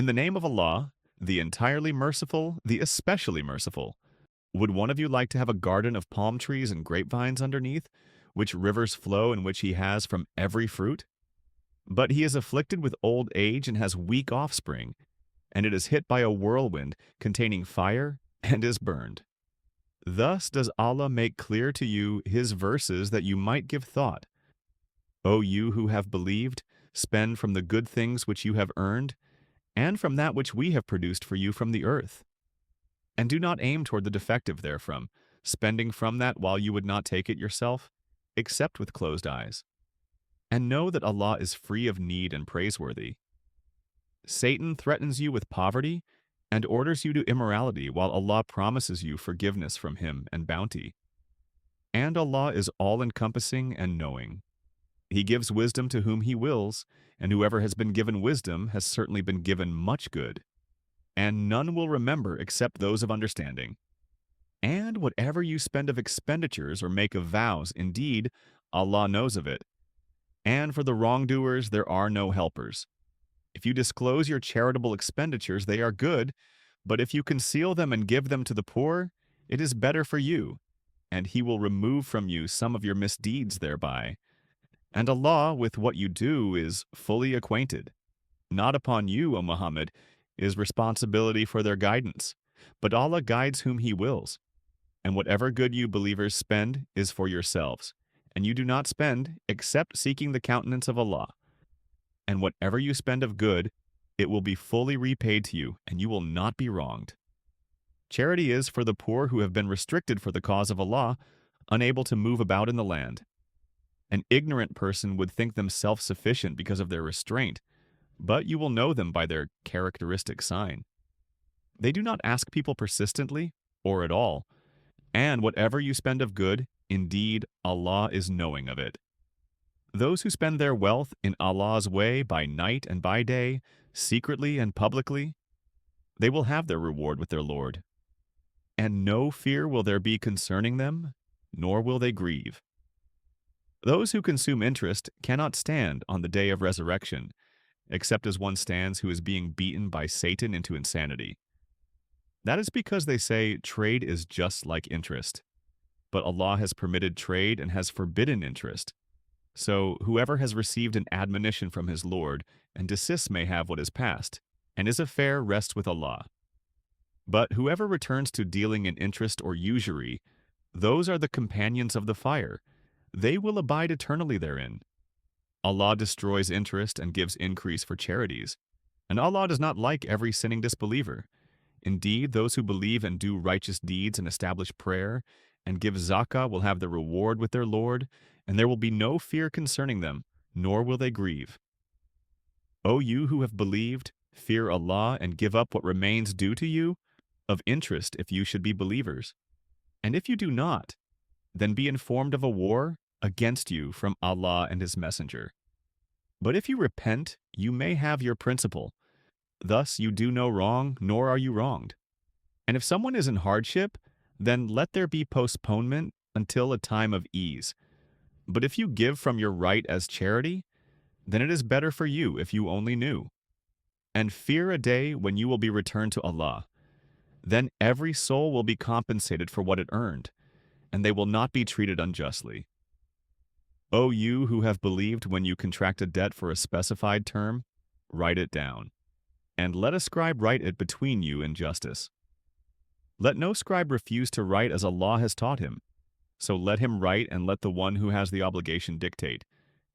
In the name of Allah, the entirely merciful, the especially merciful. Would one of you like to have a garden of palm trees and grapevines underneath, which rivers flow and which he has from every fruit? But he is afflicted with old age and has weak offspring, and it is hit by a whirlwind containing fire and is burned. Thus does Allah make clear to you His verses that you might give thought. O you who have believed, spend from the good things which you have earned, and from that which we have produced for you from the earth. And do not aim toward the defective therefrom, spending from that while you would not take it yourself, except with closed eyes. And know that Allah is free of need and praiseworthy. Satan threatens you with poverty and orders you to immorality, while Allah promises you forgiveness from Him and bounty. And Allah is all-Encompassing and knowing. He gives wisdom to whom He wills, and whoever has been given wisdom has certainly been given much good. And none will remember except those of understanding. And whatever you spend of expenditures or make of vows, indeed, Allah knows of it. And for the wrongdoers there are no helpers. If you disclose your charitable expenditures, they are good, but if you conceal them and give them to the poor, it is better for you, and He will remove from you some of your misdeeds thereby. And Allah, with what you do, is fully acquainted. Not upon you, O Muhammad, is responsibility for their guidance, but Allah guides whom He wills. And whatever good you believers spend is for yourselves, and you do not spend except seeking the countenance of Allah. And whatever you spend of good, it will be fully repaid to you, and you will not be wronged. Charity is for the poor who have been restricted for the cause of Allah, unable to move about in the land. An ignorant person would think them self-sufficient because of their restraint, but you will know them by their characteristic sign. They do not ask people persistently, or at all, and whatever you spend of good, indeed, Allah is knowing of it. Those who spend their wealth in Allah's way by night and by day, secretly and publicly, they will have their reward with their Lord. And no fear will there be concerning them, nor will they grieve. Those who consume interest cannot stand on the day of resurrection, except as one stands who is being beaten by Satan into insanity. That is because they say trade is just like interest. But Allah has permitted trade and has forbidden interest. So whoever has received an admonition from his Lord and desists may have what is past, and his affair rests with Allah. But whoever returns to dealing in interest or usury, those are the companions of the fire. They will abide eternally therein. Allah destroys interest and gives increase for charities, and Allah does not like every sinning disbeliever. Indeed, those who believe and do righteous deeds and establish prayer and give zakah will have their reward with their Lord, and there will be no fear concerning them, nor will they grieve. O you who have believed, fear Allah and give up what remains due to you, of interest if you should be believers. And if you do not, then be informed of a war against you from Allah and His Messenger. But if you repent, you may have your principal. Thus you do no wrong, nor are you wronged. And if someone is in hardship, then let there be postponement until a time of ease. But if you give from your right as charity, then it is better for you if you only knew. And fear a day when you will be returned to Allah. Then every soul will be compensated for what it earned, and they will not be treated unjustly. O you who have believed, when you contract a debt for a specified term, write it down, and let a scribe write it between you in justice. Let no scribe refuse to write as Allah has taught him. So let him write, and let the one who has the obligation dictate.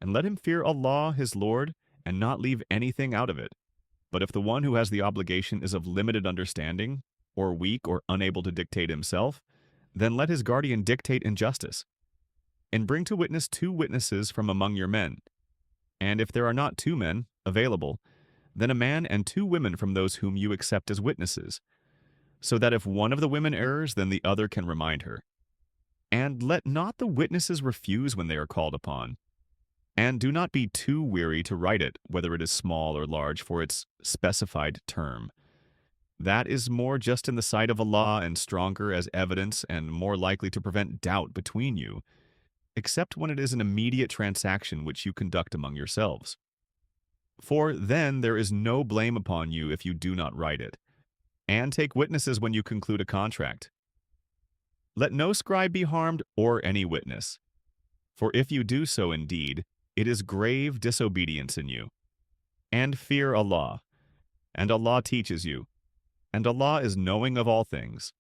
And let him fear Allah, his Lord, and not leave anything out of it. But if the one who has the obligation is of limited understanding, or weak or unable to dictate himself, then let his guardian dictate in justice. And bring to witness 2 witnesses from among your men. And if there are not 2 men available, then a man and 2 women from those whom you accept as witnesses, so that if one of the women errs, then the other can remind her. And let not the witnesses refuse when they are called upon. And do not be too weary to write it, whether it is small or large, for its specified term. That is more just in the sight of Allah and stronger as evidence and more likely to prevent doubt between you, except when it is an immediate transaction which you conduct among yourselves. For then there is no blame upon you if you do not write it. And take witnesses when you conclude a contract. Let no scribe be harmed or any witness. For if you do so indeed, it is grave disobedience in you. And fear Allah, and Allah teaches you, and Allah is knowing of all things.